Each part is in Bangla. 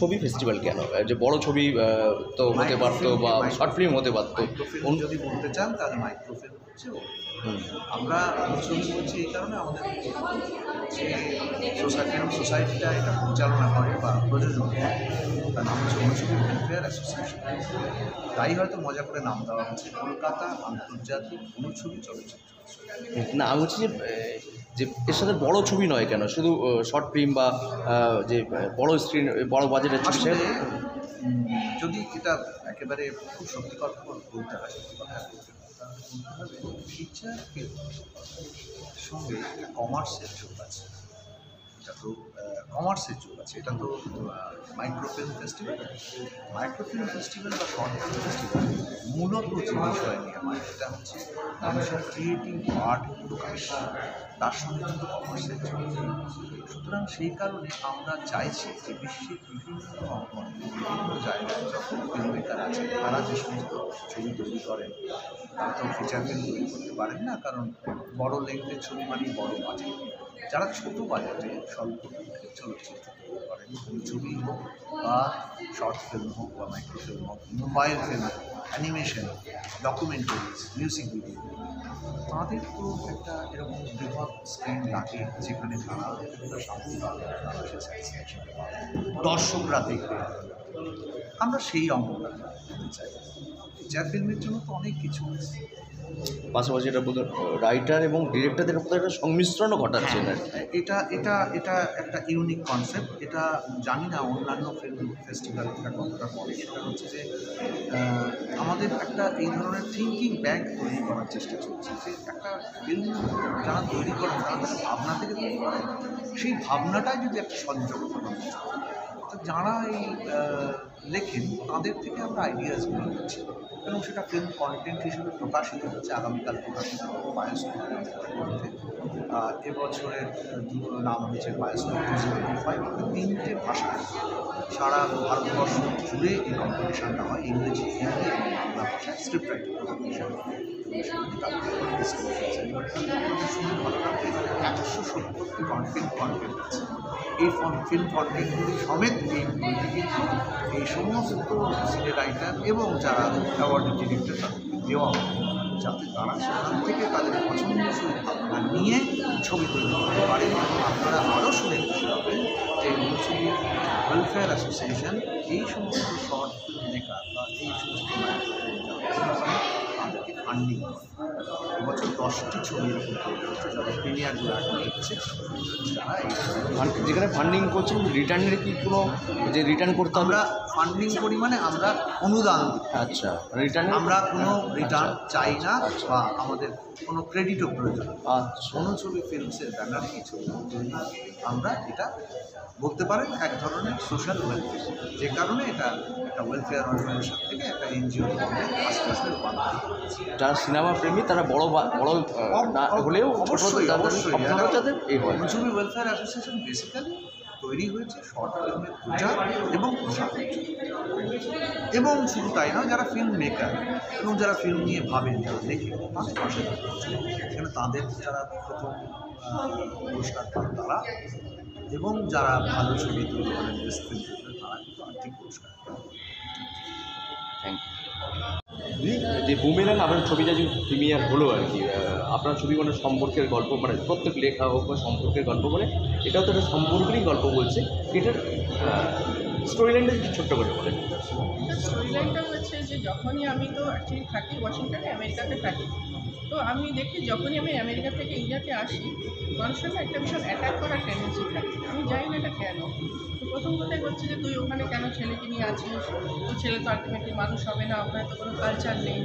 ছবি ফেস্টিভ্যাল কেন? যে বড় ছবি তো হতে পারতো বা শর্ট ফিল্ম হতে পারতো। মাইক্রোফিল্ম যদি বলতে চান তাহলে মাইক্রোফিল্ম হচ্ছে আমরা ছবি বলছি এই কারণে আমাদের যে সোসাইটিটা এটা পরিচালনা করে বা প্রযোজনা করে তার নাম হচ্ছে অনুছবি ওয়েলফেয়ার অ্যাসোসিয়েশন। তাই হয়তো মজা করে নাম দেওয়া হচ্ছে কলকাতা আন্তর্জাতিক অনুছবি চলচ্চিত্র। না, আমি বলছি যে এর সাথে বড় ছবি নয় কেন, শুধু শর্ট ফিল্ম বা যে বড় স্ক্রিন বড় বাজেটের ছবি। যদি এটা একেবারে খুব সত্যি কথা বলতে হয়, ফিচার ফিল্মের সঙ্গে একটা কমার্সের যোগ আছে। এটা তো কমার্সের যোগ আছে, এটা তো মাইক্রোফিল্ম ফেস্টিভ্যাল বা শর্ট ফিল্ম ফেস্টিভ্যাল মূলত যে বিষয় নিয়ে হয় এটা হচ্ছে মানুষের ক্রিয়েটিভ আর্ট প্রকাশ, তার সঙ্গে কিন্তু কমার্সের যোগ। সুতরাং সেই কারণে আমরা চাইছি যে বিশ্বের বিভিন্ন অঙ্গনে বিভিন্ন জায়গায় যখন ফিল্ম মেকার আছে তারা যে সমস্ত ছবি তৈরি করেন তারা তো ফিচার ফিল্ম তৈরি করতে পারেন না, কারণ বড় লেন্থের ছবি মানে বড় বাজেট। যারা ছোটো বাজেটে স্বল্প দৈর্ঘ্যের চলচ্চিত্র তৈরি করেন, ছবি হোক বা শর্ট ফিল্ম হোক বা মাইক্রোফিল্ম হোক, mobile film, animation, documentaries, music video, তাদের তো একটা এরকম বৃহৎ স্ক্রিন লাগে যেখানে তারা শান্তি পাবে, মানুষের স্যাটিসফ্যাকশন পাবে, দর্শকরা দেখবে। আমরা সেই অঙ্গটা করতে চাই। ফিচার ফিল্মের জন্য তো অনেক কিছু আছে, পাশাপাশি এটা বোধ রাইটার এবং ডিরেক্টরদের মধ্যে একটা সংমিশ্রণও ঘটাচ্ছে না। এটা এটা এটা একটা ইউনিক কনসেপ্ট। এটা জানি না অন্যান্য ফিল্ম ফেস্টিভ্যাল এটা কতটা করে। সেটা হচ্ছে যে আমাদের একটা এই ধরনের থিঙ্কিং ব্যাংক তৈরি করার চেষ্টা চলছে, যে একটা ফিল্ম যারা তৈরি করেন তারা তাদের ভাবনা থেকে তৈরি করেন, সেই ভাবনাটাই যদি একটা সংযোগ ঘটানো যায়, তো যারা এই লেখেন তাদের থেকে আমরা আইডিয়াসগুলো নিচ্ছি এবং সেটা ফিল্ম কন্টেন্ট হিসেবে প্রকাশিত হচ্ছে। আগামীকাল প্রকাশিত হবে বায়োস্কোপ মধ্যে। এবছরের নাম হয়েছে বায়োস্কোপ 2025। 3টে ভাষায় সারা ভারতবর্ষ জুড়ে এই কম্পিটিশানটা হয়, ইংরেজি, হিন্দি এবং বাংলা ভাষায় স্ক্রিপ্ট রাইটিং কম্পিটিশান। 170টি কন্টেন্ট আছে। এই ফিল্ম কন্টেন্টগুলি সমেত এই বইটি কিন্তু এই সমস্ত সিনে রাইটার এবং যারা অ্যাওয়ার্ড ডিরেক্টর তাদেরকে দেওয়া হবে, যাতে তারা সেখান থেকে তাদের পছন্দসই ভাবনা নিয়ে ছবি তৈরি করতে পারে। আপনারা আরও শুনে খুশি হবেন যে অনুছবি ওয়েলফেয়ার অ্যাসোসিয়েশন এই সমস্ত শর্ট ফিল্ম মেকার বা এই সমস্ত তাদেরকে ফান্ডিং করে। এবছর 10টি ছবি এরকম তৈরি হচ্ছে যাদের প্রিমিয়ারগুলো এখন এসছে, যারা এই যেখানে ফান্ডিং করছেন রিটার্নের কি কোনো যে রিটার্ন করতে আমরা ফান্ডিং করি মানে আমরা অনুদান। আচ্ছা, রিটার্ন আমরা কোনো রিটার্ন চাই না বা আমাদের কোনো ক্রেডিটও প্রয়োজন। আচ্ছা, অনুছবি ফিল্মসের ব্যানারে এই ছবি আমরা এটা বলতে পারেন এক ধরনের সোশ্যাল ওয়েলফেয়ার, যে কারণে এটা একটা ওয়েলফেয়ার অর্গানাইজেশন থেকে একটা এনজিও আস্তে আস্তে রূপান্তরিত হচ্ছে। যারা সিনেমা প্রেমী তারা বড় না হলেও অবশ্যই অনুছবি ওয়েলফেয়ার অ্যাসোসিয়েশন বেসিক্যালি তৈরি হয়েছে শর্ট ফিল্মের প্রচার এবং প্রসার, এবং শুধু তাই নয়, যারা ফিল্ম মেকার এবং যারা ফিল্ম নিয়ে ভাবেন, যারা লেখে তাদের পাশে এখানে তাদের যারা প্রথম পুরস্কার পান তারা, এবং যারা ভালো ছবি তৈরি করেন বেস্ট ফিল্ম তারা কিন্তু আর্থিক পুরস্কার পান। Thank you. যে বুমেরাং আপনার ছবিটা যে প্রিমিয়ার হলো আর কি, আপনার ছবি মানে সম্পর্কের গল্প, মানে প্রত্যেক লেখা হোক বা সম্পর্কের গল্প বলে, এটাও তো একটা সম্পর্কেরই গল্প বলছে। এটার স্টোরি লাইনটা ছোট্ট করে বলেন। স্টোরি লাইনটা হচ্ছে যে যখনই আমি তো অ্যাকচুয়ালি থাকি ওয়াশিংটনে, আমেরিকাতে থাকি, তো আমি দেখি যখনই আমি আমেরিকা থেকে ইন্ডিয়াতে আসি মানুষের না একটা ভীষণ অ্যাটাক করার টেন্ডেন্সি থাকে। আমি জানি না এটা কেন। তো প্রথম কথাই হচ্ছে যে তুই ওখানে কেন ছেলেকে নিয়ে আছিস, তো ছেলে তো আলটিমেটলি মানুষ হবে না, ওখানে তো কোনো কালচার নেই,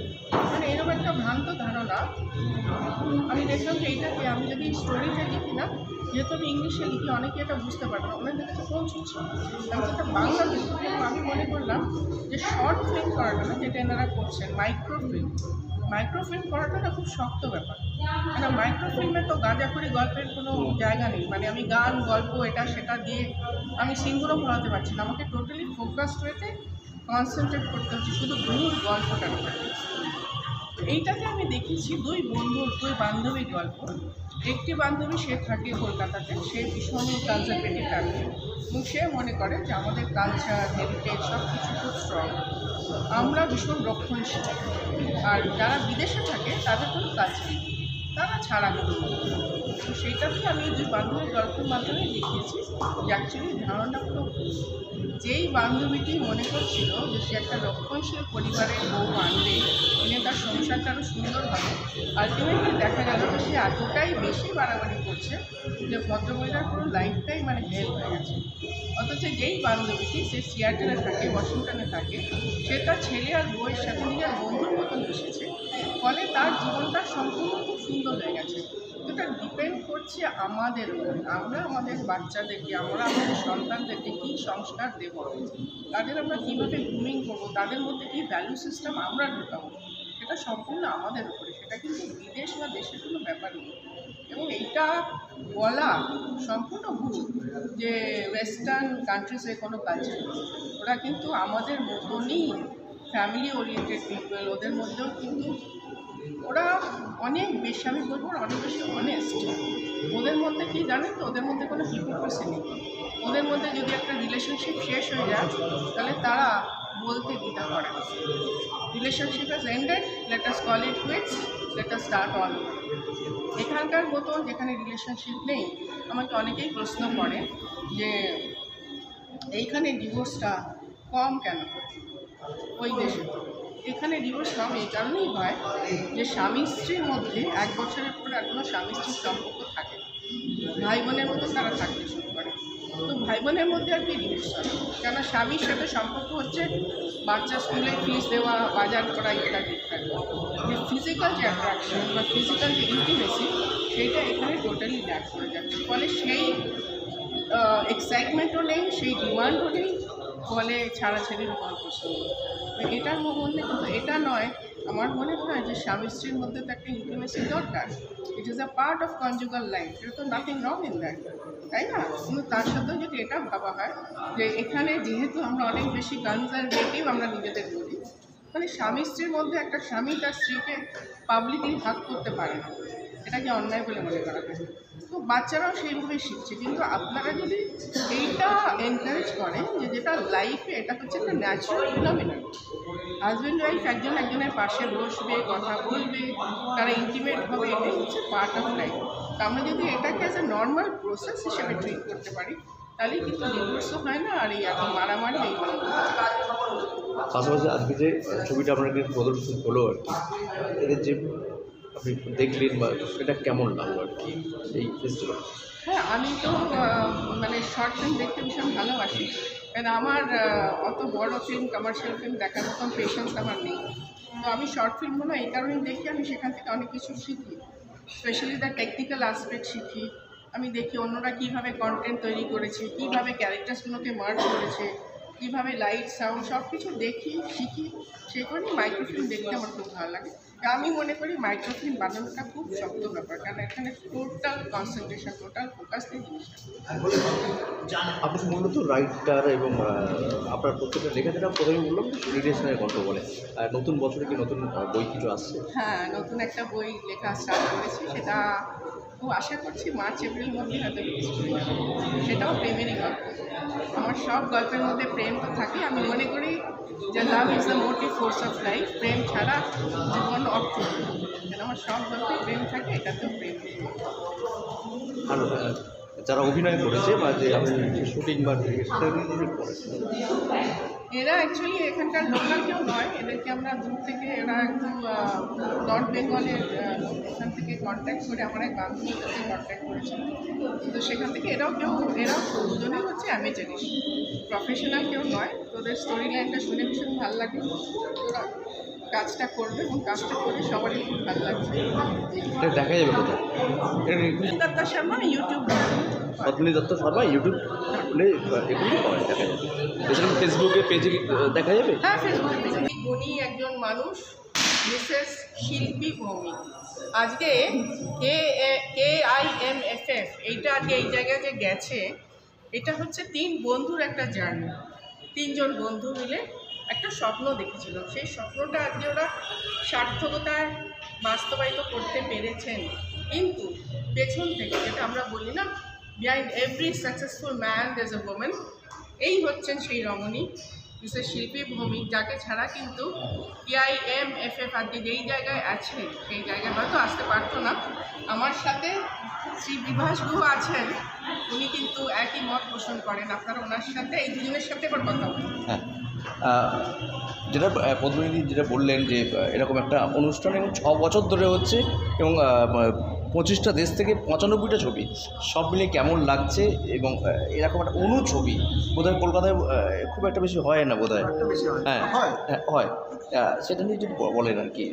মানে এরকম একটা ভ্রান্ত ধারণা। আমি দেখলাম যে এইটাকে আমি যদি স্টোরিতে লিখি না, যেহেতু আমি ইংলিশে লিখি অনেকে এটা বুঝতে পারে না, ওনাদের কাছে পৌঁছচ্ছে, আমি তো একটা বাংলা লিখি। এবং আমি মনে করলাম যে শর্ট ফিল্ম করাটা না, যেটা এনারা করছেন মাইক্রোফিল্ম করাটা না খুব শক্ত ব্যাপার। মানে মাইক্রোফিল্মে তো গাঁজাখুরি গল্পের কোনো জায়গা নেই, মানে আমি গান গল্প এটা সেটা দিয়ে আমি সিনগুলো ভরাতে পারছি না, আমাকে টোটালি ফোকাসড হয়েতে কনসেন্ট্রেট করতে হচ্ছে শুধু মূল গল্পটার উপরে। এইটাতে আমি দেখেছি দুই বান্ধবীর গল্প। একটি বান্ধবী সে থাকে কলকাতাতে, সে ভীষণই কনজারভেটিভ ফ্যামিলি এবং সে মনে করে যে আমাদের কালচার হেরিটেজ সব কিছু খুব স্ট্রং, আমরা ভীষণ রক্ষণশীল। আর যারা বিদেশে থাকে তাদের কোনো কালচার নেই, তারা ছাড়া করে। তো সেইটাতেই আমি দুই বান্ধবীর গল্পের মাধ্যমে দেখিয়েছি যে অ্যাকচুয়ালি ধারণা পুরো ভুল। যেই বান্ধবীটি মনে করছিল যে সে একটা রক্ষণশীল পরিবারের বউ আনবে, এনে তার সংসারটা আরও সুন্দর হবে, আলটিমেটলি দেখা গেল যে সে এতটাই বেশি বাড়াবাড়ি করছে যে ভদ্রমহিলার পুরো লাইফটাই মানে হেল্প হয়ে গেছে। অথচ যেই বান্ধবীটি সে সিয়াটেলে থাকে, ওয়াশিংটনে থাকে, সে তার ছেলে আর বউয়ের সাথে নিজের বন্ধুর মতন মিশেছে, ফলে তার জীবনটা সম্পূর্ণ খুব সুন্দর হয়ে গেছে। এটা ডিপেন্ড করছে আমাদের উপর, আমরা আমাদের বাচ্চাদেরকে, আমরা আমাদের সন্তানদেরকে কী সংস্কার দেব, তাদের আমরা কীভাবে গ্রুমিং করবো, তাদের মধ্যে কী ভ্যালু সিস্টেম আমরা ঢোকাবো, সেটা সম্পূর্ণ আমাদের উপরে। সেটা কিন্তু বিদেশ বা দেশের কোনো ব্যাপারই নেই। এবং এইটা বলা সম্পূর্ণ ভুল যে ওয়েস্টার্ন কান্ট্রিজে কোনো কালচার নেই। ওরা কিন্তু আমাদের মতনই ফ্যামিলি ওরিয়েন্টেড পিপল, ওদের মধ্যেও কিন্তু ওরা অনেক বেশি, আমি বলবো অনেক বেশি অনেস্ট। ওদের মধ্যে কি জানেন তো, ওদের মধ্যে কোনো হিপোক্রেসি নেই। ওদের মধ্যে যদি একটা রিলেশনশিপ শেষ হয়ে যায় তাহলে তারা বলতে দ্বিধা করে না, relationship has ended, let us call it quits, let us start all. এখানকার মতন যেখানে রিলেশনশিপ নেই, আমাকে অনেকেই প্রশ্ন করে যে এইখানে ডিভোর্সটা কম কেন ওই দেশে। এখানে ডিভোর্স কম এই কারণেই হয় যে স্বামী স্ত্রীর মধ্যে 1 বছরের পর আর কোনো স্বামী স্ত্রীর সম্পর্ক থাকে না, ভাই বোনের মতো তারা থাকতে শুরু করে। তো ভাই বোনের মধ্যে আর কি ডিভোর্স হয়, কেন স্বামীর সাথে সম্পর্ক হচ্ছে বাচ্চা স্কুলে ফিস দেওয়া, বাজার করা ইত্যাদি ইত্যাদি। যে ফিজিক্যাল যে অ্যাট্রাকশন বা ফিজিক্যাল যে ইন্টিমেসি, সেইটা এখানে টোটালি ল্যাক করে যাচ্ছে। ফলে সেই এক্সাইটমেন্টও নেই, সেই ডিমান্ডও নেই, ফলে ছাড়াছাড়ির কোনো প্রশ্ন নেই। এটার মধ্যে কিন্তু এটা নয়, আমার মনে হয় যে স্বামী স্ত্রীর মধ্যে তো একটা ইন্টিমেসি দরকার। It is a part of conjugal life, এটা তো নাথিং রং ইন দ্যাট, তাই না? কিন্তু তার সাথেও যদি এটা ভাবা হয় যে এখানে যেহেতু আমরা অনেক বেশি কনজারভেটিভ, আমরা নিজেদের বলি, মানে স্বামী স্ত্রীর মধ্যে একটা স্বামী তার স্ত্রীকে পাবলিকলি ভাগ করতে পারে না, এটাকে অন্যায় বলে মনে করা হয়। তো বাচ্চারাও সেইভাবেই শিখছে। কিন্তু আপনারা যদি এইটা এনকারেজ করেন যে যেটা লাইফে, এটা হচ্ছে একটা ন্যাচারাল ফিনোমিনন, হাজব্যান্ড ওয়াইফ একজন একজনের পাশে বসবে, কথা বলবে, তারা ইন্টিমেট হবে, এটাই হচ্ছে পার্ট অফ লাইফ। তো আমরা যদি এটাকে অ্যাজ এ নর্মাল প্রসেস হিসেবে ট্রিট করতে পারি, তাহলেই কিন্তু ডিভোর্সও হয় না, আর এই এত মারামারি এইগুলো। পাশাপাশি আজকে যে ছবিটা আপনার কাছে প্রদর্শন হলো আর কি, এদের যে আপনি দেখলেন বা সেটা কেমন লাগলো আর কি এই ফেস্টিভ্যাল? হ্যাঁ, আমি তো মানে শর্ট ফিল্ম দেখতে ভীষণ ভালোবাসি, কারণ আমার অত বড় ফিল্ম, কমার্শিয়াল ফিল্ম দেখার মতন পেশেন্স আমার নেই। তো আমি শর্ট ফিল্মগুলো এই কারণেই দেখি, আমি সেখান থেকে অনেক কিছু শিখি, স্পেশালি দ্য টেকনিক্যাল অ্যাসপেক্ট শিখি। আমি দেখি অন্যরা কীভাবে কন্টেন্ট তৈরি করেছে, কীভাবে ক্যারেক্টার্সগুলোকে মার্জ করেছে, কীভাবে লাইট সাউন্ড সব কিছু দেখি, শিখি। সেই কারণেই মাইক্রোফিল্ম দেখতে আমার খুব ভালো লাগে। আমি মনে করি মাইক্রোফিল্ম বানানোটা খুব শক্ত ব্যাপার, কারণ এখানে টোটাল কনসেন্ট্রেশন, টোটাল ফোকাস দিয়ে জিনিসটা। আপনি মূলত রাইটার এবং আপনার প্রত্যেকটা লেখা, যেটা প্রথমে বললাম রিলেশনের গল্প বলে, নতুন বছরে কি নতুন বই কিছু আসছে? হ্যাঁ, নতুন একটা বই লেখা স্টার্ট করেছি, সেটা খুব আশা করছি মার্চ এপ্রিল মধ্যে হয়তো রিলিজ করে যাবে। সেটাও প্রেমেরই গল্প। আমার সব গল্পের মধ্যে প্রেম তো থাকে। আমি মনে করি যে love is the motive force of life, প্রেম ছাড়া জীবন অর্থহীন। আমার সব গল্পে প্রেম থাকে, এটাতেও প্রেম। আর যারা অভিনয় করেছে বা যে আপনি শুটিং বা সেটা এরা অ্যাকচুয়ালি এখানকার লোকাল কেউ নয়, এদেরকে আমরা দূর থেকে, এরা একটু নর্থ বেঙ্গলের এখান থেকে কন্ট্যাক্ট করে, আমার এক বান্ধবীর সাথে কন্ট্যাক্ট করেছিল। তো সেখান থেকে এরাও দুজনেই হচ্ছে অ্যামেচারিস্ট, প্রফেশনাল কেউ নয়। তোদের স্টোরি লাইনটা শুনে ভীষণ ভালো লাগে, ওরা কাজটা করবে এবং কাজটা করে সবারই খুব ভালো লাগছে। এটা দেখা যাবে কোথায়? দত্তা শর্মা ইউটিউব, পদ্মিনী দত্ত শর্মা ইউটিউব খুলে এগুলি পাওয়া দেখা যাবে। এছাড়া ফেসবুকে পেজে দেখা যাবে? হ্যাঁ, ফেসবুকে পেজে। গুণী একজন মানুষ, মিসেস শিল্পী ভৌমিক। আজকে KIMFF এইটা আজকে এই জায়গায় যে গেছে, এটা হচ্ছে 3 বন্ধুর একটা জার্নি। 3 জন বন্ধু মিলে একটা স্বপ্ন দেখেছিল, সেই স্বপ্নটা আজকে ওরা সার্থকতায় বাস্তবায়িত করতে পেরেছেন। কিন্তু পেছন থেকে যেটা আমরা বলি না, behind every successful man there is a woman, এই হচ্ছেন সেই রমণী মিসেস শিল্পী ভৌমিক, যাকে ছাড়া কিন্তু PIMFF আজকে যেই জায়গায় আছে সেই জায়গায় হয়তো আসতে পারতো না। আমার সাথে শ্রী বিভাস গুহ আছেন, উনি কিন্তু একই মত পোষণ করেন। আপনারা ওনার সাথে এই দুজনের সাথে এবার কথা বলুন। হ্যাঁ, যেটা প্রতিনিধি যেটা বললেন যে এরকম একটা অনুষ্ঠান এবং 6 বছর ধরে হচ্ছে এবং 25টা দেশ থেকে 95টা ছবি, সব মিলে কেমন লাগছে? এবং এরকম একটা ছবি বোধহয় কলকাতায় খুব একটা বেশি হয় না বোধহয়। হ্যাঁ হয়, সেটা নিয়ে যদি বলেন আর কি।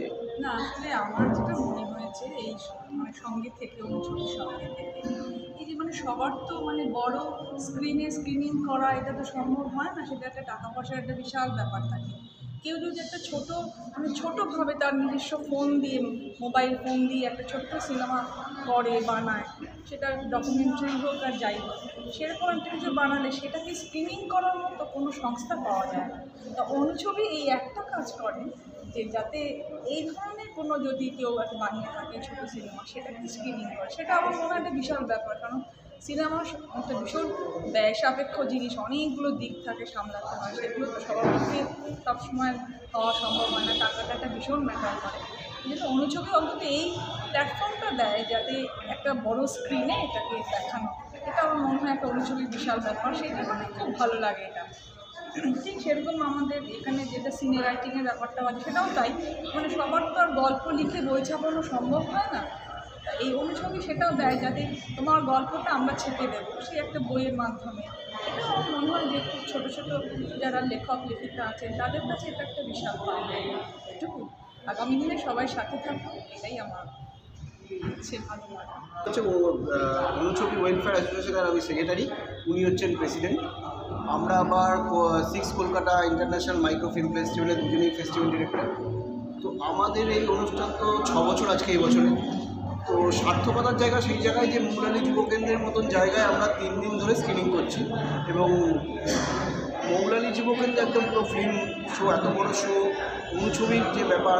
না, আসলে আমার যেটা মনে হয়েছে এই মানে সঙ্গীত থেকে অনুছবির সঙ্গে থেকে এই যে মানে সবার তো মানে বড় স্ক্রিনিং করা এটা তো সম্ভব হয় না, সেটা একটা টাকা পয়সার একটা বিশাল ব্যাপার থাকে। কেউ যদি একটা ছোটোভাবে তার নিজস্ব ফোন দিয়ে, মোবাইল ফোন দিয়ে একটা ছোট্ট সিনেমা করে বানায়, সেটা ডকুমেন্টারি হোক আর যাই হোক, সেরকম একটা কিছু বানালে সেটাকে স্ক্রিনিং করার মতো কোনো সংস্থা পাওয়া যায় না। তো অনুছবি এই একটা কাজ করে যে যাতে এই ধরনের কোনো যদি কেউ একটা বানিয়ে থাকে ছোটো সিনেমা, সেটাকে স্ক্রিনিং করে, সেটা আমার মনে হয় একটা বিশাল ব্যাপার। কারণ সিনেমা একটা ভীষণ ব্যয় সাপেক্ষ জিনিস, অনেকগুলো দিক থাকে সামলাতে হয়, সেগুলো তো সবার পক্ষে সবসময় হওয়া সম্ভব হয় না, টাকাটা একটা ভীষণ ম্যাটার করে। কিন্তু অনুছবি অন্তত এই প্ল্যাটফর্মটা দেয় যাতে একটা বড় স্ক্রিনে এটাকে দেখানো, এটা আমার মনে হয় একটা অনুছবির বিশাল ব্যাপার, সেটা মানে খুব ভালো লাগে এটা। ঠিক সেরকম আমাদের এখানে যেটা সিনে রাইটিংয়ের ব্যাপারটা আছে সেটাও তাই, মানে সবার তো আর গল্প লিখে বই ছাপানো সম্ভব হয় না। এই অনুছবি সেটাও দেয় যাতে তোমার গল্পটা আমরা ছেপে দেবো সেই একটা বইয়ের মাধ্যমে। এটা আমার মনে হয় যে খুব ছোটো ছোটো যারা লেখক লেখিকা আছেন তাদের কাছে এটা একটা বিশাল পাওয়া। এটুকু আগামী দিনে সবাই সাথে থাকবো, এটাই আমার ইচ্ছে, ভালো লাগা। হচ্ছে অনুছবি ওয়েলফেয়ার অ্যাসোসিয়েশনের আমি সেক্রেটারি, উনি হচ্ছেন প্রেসিডেন্ট। আমরা আবার 6 কলকাতা ইন্টারন্যাশনাল মাইক্রো ফিল্ম ফেস্টিভ্যালের দুজনেই ফেস্টিভ্যাল ডিরেক্টর। তো আমাদের এই অনুষ্ঠান তো 6 বছর আজকে এই বছরে। তো সার্থকতার জায়গা সেই জায়গায় যে মৌলালী যুব কেন্দ্রের মতন জায়গায় আমরা 3 দিন ধরে স্ক্রিনিং করছি, এবং মৌলালী যুব কেন্দ্রে একদম পুরো ফিল্ম শো, এত বড় শো, অনুছবির যে ব্যাপার,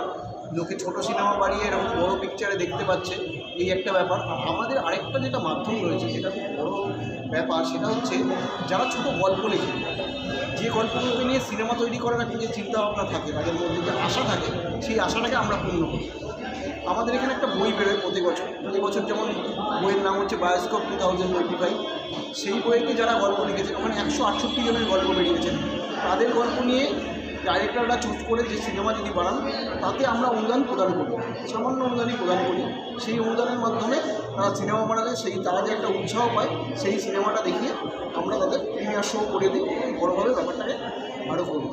লোকে ছোটো সিনেমা বাড়িয়ে এরকম বড় পিকচারে দেখতে পাচ্ছে, এই একটা ব্যাপার। আমাদের আরেকটা যেটা মাধ্যম রয়েছে যেটা খুব বড় ব্যাপার, সেটা হচ্ছে যারা ছোটো গল্প লেখে, যে গল্পগুলোকে নিয়ে সিনেমা তৈরি করার একটা যে চিন্তাভাবনা থাকে, তাদের মধ্যে যে আশা থাকে, সেই আশাটাকে আমরা পূর্ণ করি। আমাদের এখানে একটা বই বেরোয় প্রতি বছর, এবছর যেমন বইয়ের নাম হচ্ছে বায়োস্কোপ 2025। সেই বইকে যারা গল্প লিখেছে, ওখানে 168 জনের গল্প বেরিয়েছে। তাদের গল্প নিয়ে ডাইরেক্টররা চুজ করে যে সিনেমা যদি বানান, তাতে আমরা অনুদান প্রদান করি, সামান্য অনুদানই প্রদান করি। সেই অনুদানের মাধ্যমে তারা সিনেমা বানালে তারা যে একটা উৎসাহ পায়, সেই সিনেমাটা দেখিয়ে আমরা তাদের প্রিমিয়ার শো করে দিই, বড়োভাবে ব্যাপারটাকে আরও করি।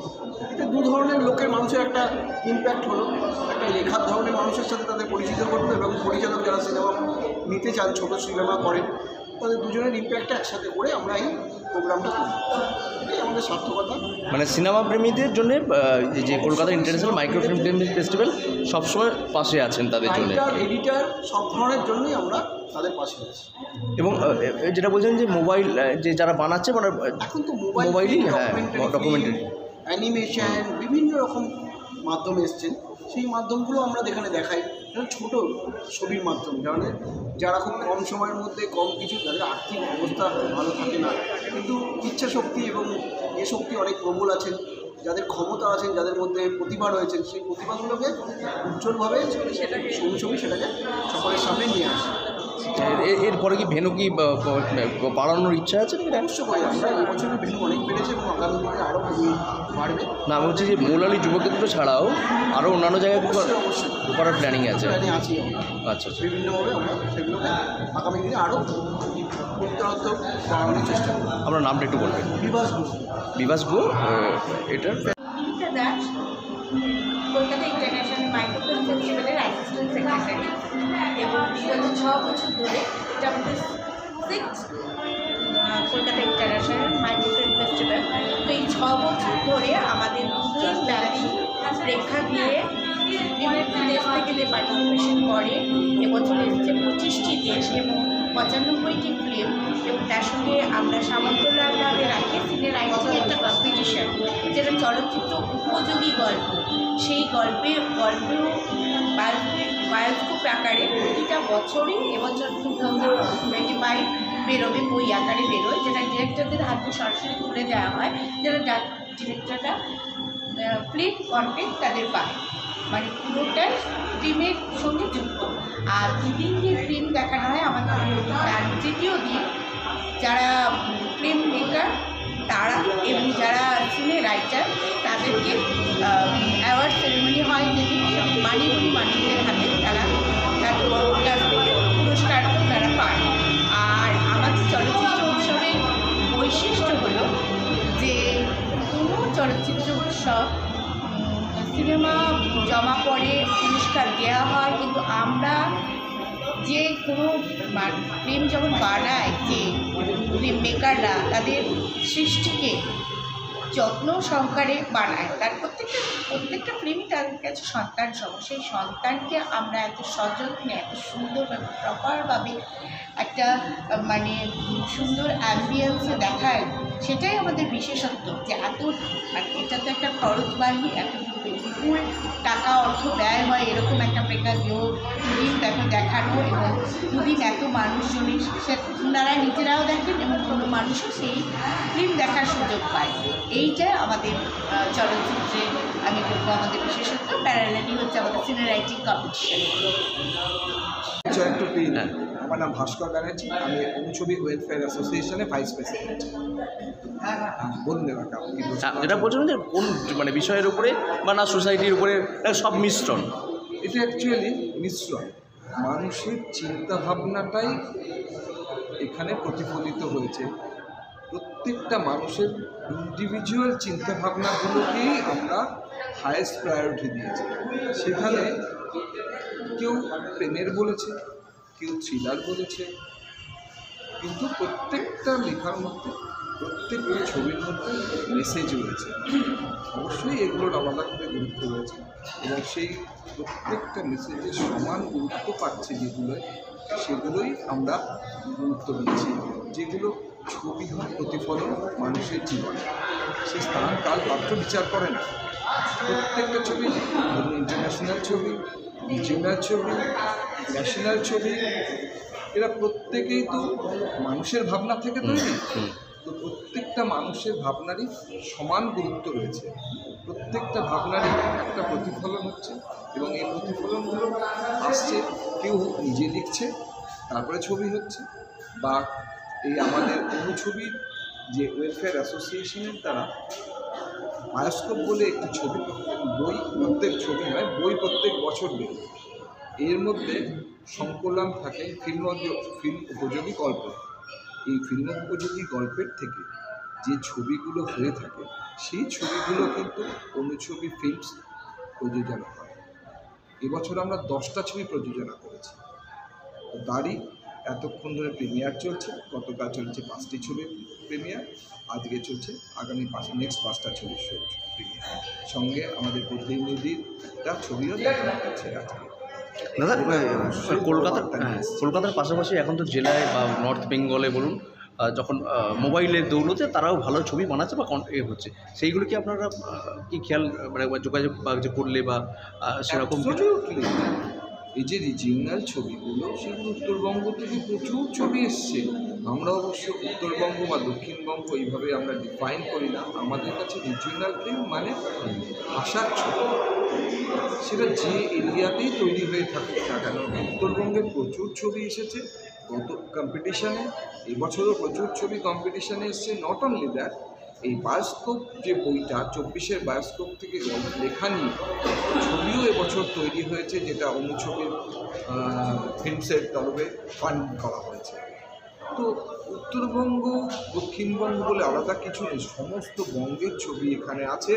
এতে 2 ধরনের লোকের মানুষের একটা ইম্প্যাক্ট হলো, একটা লেখার ধরনের মানুষের সাথে তাদের পরিচিত করলো, এবং পরিচালক যারা সিনেমা নিতে চান, ছোটো সিনেমা করেন, তাদের দুজনের ইম্প্যাক্টটা একসাথে করে আমরা এই প্রোগ্রামটা করি। এটাই আমাদের সার্থকতা। মানে সিনেমা প্রেমীদের জন্য যে Kolkata international micro film festival সবসময় পাশে আছেন তাদের জন্য, এডিটার সব ধরনের জন্যই আমরা তাদের পাশে আছি। এবং যেটা বলছেন যে মোবাইল যে যারা বানাচ্ছে, মানে এখন তো মোবাইলই, হ্যাঁ, ডকুমেন্টারি, অ্যানিমেশন, বিভিন্ন রকম মাধ্যম এসছে, সেই মাধ্যমগুলো আমরা এখানে দেখাই। ছোটো ছবির মাধ্যম, যারা খুব কম সময়ের মধ্যে কম কিছু, যাদের আর্থিক অবস্থা ভালো থাকে না, কিন্তু ইচ্ছা শক্তি এবং এ শক্তি অনেক প্রবল আছেন, যাদের ক্ষমতা আছেন, যাদের মধ্যে প্রতিভা রয়েছেন, সেই প্রতিভাগুলোকে উজ্জ্বলভাবে ছবি সেটাকে সকলের সামনে নিয়ে আসে। এরপরে কি ভেন্যু কি বাড়ানোর ইচ্ছা আছে? অবশ্যই আমরা এবছরের ভেন্যু অনেক বেড়েছে এবং আগামী দিনে আরও বাড়বে। না, আমি বলছি যে মৌলালী যুব কেন্দ্র ছাড়াও আরও অন্যান্য জায়গায় করার প্ল্যানিং আছে। আছি। আচ্ছা, বিভিন্নভাবে আমরা সেগুলোকে আগামী দিনে আরও উত্তরোত্তর বাড়ানোর চেষ্টা করব। আপনার নামটা একটু বলবেন? বিভাস গুহ। এটার কলকাতা ইন্টারন্যাশনাল মাইক্রো ফিল্ম ফেস্টিভ্যালের অ্যাসিস্ট্যান্ট সেক্রেটারি, এবং বিগত 6 বছর ধরে এটা আমাদের 6th Kolkata international micro film festival. তো এই 6 বছর ধরে আমাদের দুদিন ব্যাপী প্রেক্ষাগৃহে বিভিন্ন দেশ থেকে যে পার্টিসিপেশন করে, এবছর এসেছে 25টি দেশ, এবং 95টি ফিল্ম এবং তার সঙ্গে আমরা সামন্তলালভাবে রাখি সিনিয়র আইডলের একটা কম্পিটিশন, যেটা চলচ্চিত্র উপযোগী গল্প। সেই গল্পেও বায়োস্কোপ আকারে প্রতিটা বছরই এবছর 2025 বেরোবে, বই আকারে বেরোয়, যেটা ডিরেক্টরদের হাতে সরাসরি তুলে দেওয়া হয়, যেটা ডিরেক্টররা ফিল্ম কন্টেন্ট তাদের পায়, মানে পুরোটাই ফিল্মের সঙ্গে যুক্ত। আর দুদিন যে ফিল্ম দেখানো হয় আমাদের তার তৃতীয় দিন যারা ফিল্ম মেকার তারা এবং যারা সিনে রাইটার তাদেরকে অ্যাওয়ার্ড সেরেমনি হয়, যেদিন মানিগুলি মানিকদের হাতে তারা তাদের কাছ থেকে পুরস্কার তারা পায়। আর আমাদের চলচ্চিত্র উৎসবের বৈশিষ্ট্য হলো যে কোনো চলচ্চিত্র উৎসব সিনেমা জমা পড়ে পুরস্কার দেওয়া হয়, কিন্তু আমরা যে কোনো ফিল্ম যখন বানায়, যে ফিল্ম মেকাররা তাদের সৃষ্টিকে যত্ন সহকারে বানায়, তার প্রত্যেকটা ফিল্মই তাদের কাছে সন্তান সম। সেই সন্তানকে আমরা এত সযত্নে এত সুন্দরভাবে প্রপারভাবে একটা মানে সুন্দর অ্যাম্বিয়েন্সে দেখায়, সেটাই আমাদের বিশেষত্ব। যে এত মানে এটা তো একটা খরচবাহী, এত বিপুল টাকা অর্থ ব্যয় হয় এরকম একটা প্রেক্ষাগৃহ দুদিন দেখানো, এবং দুদিন এত মানুষজনই ওনারা নিজেরাও দেখেন এবং কোনো মানুষও সেই ফিল্ম দেখার সুযোগ পায়। এইটা আমাদের চলচ্চিত্রে আমি বলবো আমাদের বিশেষত্ব। প্যারালালি হচ্ছে আমাদের সিনে রাইটিং কম্পিটিশন। আমার নাম ভাস্কর ব্যানার্জি, আমি অনুছবি ওয়েলফেয়ার অ্যাসোসিয়েশনে ভাইস প্রেসিডেন্ট। বলুন এবার যেটা বলছিলেন যে কোন মানে বিষয়ের উপরে বা না সোসাইটির উপরে সব মিশ্রণ, এটা অ্যাকচুয়ালি মিশ্রণ। মানুষের চিন্তাভাবনাটাই এখানে প্রতিফলিত হয়েছে। প্রত্যেকটা মানুষের ইন্ডিভিজুয়াল চিন্তাভাবনাগুলোকেই আমরা হায়েস্ট প্রায়োরিটি দিয়েছি। সেখানে কেউ প্রেমের বলেছে, কেউ থ্রিলার বলেছে, কিন্তু প্রত্যেকটা লেখার মধ্যে প্রত্যেকটা ছবির মধ্যে মেসেজ রয়েছে। অবশ্যই এগুলোর আলাদা করে গুরুত্ব রয়েছে এবং সেই প্রত্যেকটা মেসেজের সমান গুরুত্ব পাচ্ছে সেগুলোই আমরা গুরুত্ব দিচ্ছি। যেগুলো ছবি হয় প্রতিফলন মানুষের জীবনে, সে স্থান কাল পাত্র বিচার করে না। প্রত্যেকটা ছবি, ইন্টারন্যাশনাল ছবি, রিজিওনাল ছবি, ন্যাশনাল ছবি, এরা প্রত্যেকেই তো মানুষের ভাবনা থেকে তৈরি। তো প্রত্যেকটা মানুষের ভাবনারই সমান গুরুত্ব রয়েছে, প্রত্যেকটা ভাবনারই একটা প্রতিফলন হচ্ছে এবং এই প্রতিফলনগুলো আসছে। কেউ নিজে লিখছে, তারপরে ছবি হচ্ছে, বা এই আমাদের অনুছবির যে ওয়েলফেয়ার অ্যাসোসিয়েশনের দ্বারা বায়োস্কোপ বলে একটি ছবি, বই প্রত্যেক ছবি নয়, বই প্রত্যেক বছর বেরোয়। এর মধ্যে সংকলন থাকে ফিল্ম উপযোগী গল্প। এই ফিল্ম উপযোগী গল্পের থেকে যে ছবিগুলো হয়ে থাকে সেই ছবিগুলো কিন্তু অনুছবি ফিল্মস প্রযোজনা করে। এবছর আমরা 10টা ছবি প্রযোজনা করেছি। তারই এতক্ষণ ধরে প্রিমিয়ার চলছে, গতকাল চলছে 5টি ছবির প্রিমিয়ার, আজকে চলছে আগামী নেক্সট 5টা ছবির প্রিমিয়ার। সঙ্গে আমাদের বদ্রী নদীর একটা ছবিও দেখানো হচ্ছে আজকে। দাদা কলকাতার পাশাপাশি এখন তো জেলায় বা নর্থ বেঙ্গলে বলুন, যখন মোবাইলের দৌলতে তারাও ভালো ছবি বানাচ্ছে বা হচ্ছে, সেইগুলো কি আপনারা কি খেয়াল মানে যোগাযোগ বা যে করলে বা সেরকম কিছু? এই যে রিজিওনাল ছবিগুলো, সেগুলো উত্তরবঙ্গ থেকে প্রচুর ছবি এসছে। আমরা অবশ্য উত্তরবঙ্গ বা দক্ষিণবঙ্গ এইভাবে আমরা ডিফাইন করি না। আমাদের কাছে রিজিওনাল ফিল্ম মানে ভাষার ছবি, সেটা যে এরিয়াতেই তৈরি হয়ে থাকে না কেন। উত্তরবঙ্গের প্রচুর ছবি এসেছে গত কম্পিটিশানে, এবছরও প্রচুর ছবি কম্পিটিশানে এসছে। নট অনলি দ্যাট, এই বায়োস্কোপ যে বইটা 24-এর বায়োস্কোপ থেকে লেখা নিয়ে ছবিও এবছর তৈরি হয়েছে, যেটা অনুছবির ফিল্মসের তরফে ফান্ড করা হয়েছে। তো উত্তরবঙ্গ দক্ষিণবঙ্গ বলে আলাদা কিছু নেই, সমস্ত বঙ্গের ছবি এখানে আছে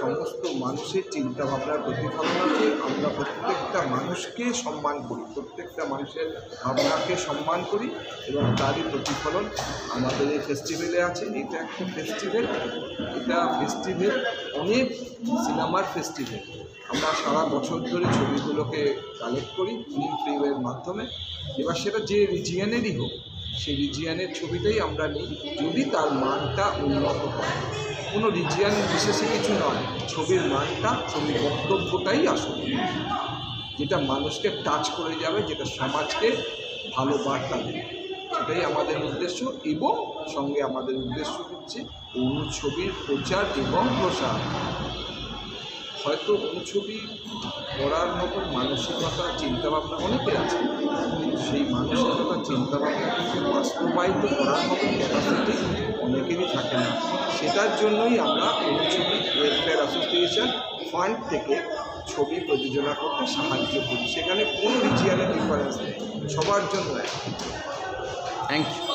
সমস্ত মানুষের চিন্তাভাবনার প্রতিফলন আছে। আমরা প্রত্যেকটা মানুষকে সম্মান করি, প্রত্যেকটা মানুষের ভাবনাকে সম্মান করি এবং তারই প্রতিফলন আমাদের এই ফেস্টিভ্যালে আছে। এটা একটা ফেস্টিভ্যাল, এটা ফেস্টিভ্যাল অনেক সিনেমার ফেস্টিভ্যাল। আমরা সারা বছর ধরে ছবিগুলোকে কালেক্ট করি ফিল্ম ফ্রিওয়ের মাধ্যমে। এবার সেটা যে রিজিয়নেরই হোক, সেই রিজিয়নের ছবিটাই আমরা নিই যদি তার মানটা উন্নত হয়। কোনো রিজিয়ন বিশেষে কিছু নয়, ছবির মানটা, ছবির বক্তব্যটাই আসল, যেটা মানুষকে টাচ করে যাবে, যেটা সমাজকে ভালো বার্তা দেবে, সেটাই আমাদের উদ্দেশ্য। এবং সঙ্গে আমাদের উদ্দেশ্য হচ্ছে অনুছবির প্রচার এবং প্রসার। হয়তো অনুছবি করার মতো মানসিকতা চিন্তাভাবনা অনেকের আছে, কিন্তু সেই মানসিকতা চিন্তাভাবনাকে বাস্তবায়িত করার মতো ক্যাপাসিটি অনেকেরই থাকে না। সেটার জন্যই আমরা অনুছবি ওয়েলফেয়ার অ্যাসোসিয়েশন ফান্ড থেকে ছবি প্রযোজনা করতে সাহায্য করি। সেখানে কোনো রিজিয়নের ডিফারেন্স নেই, সবার জন্য এক। Thank you.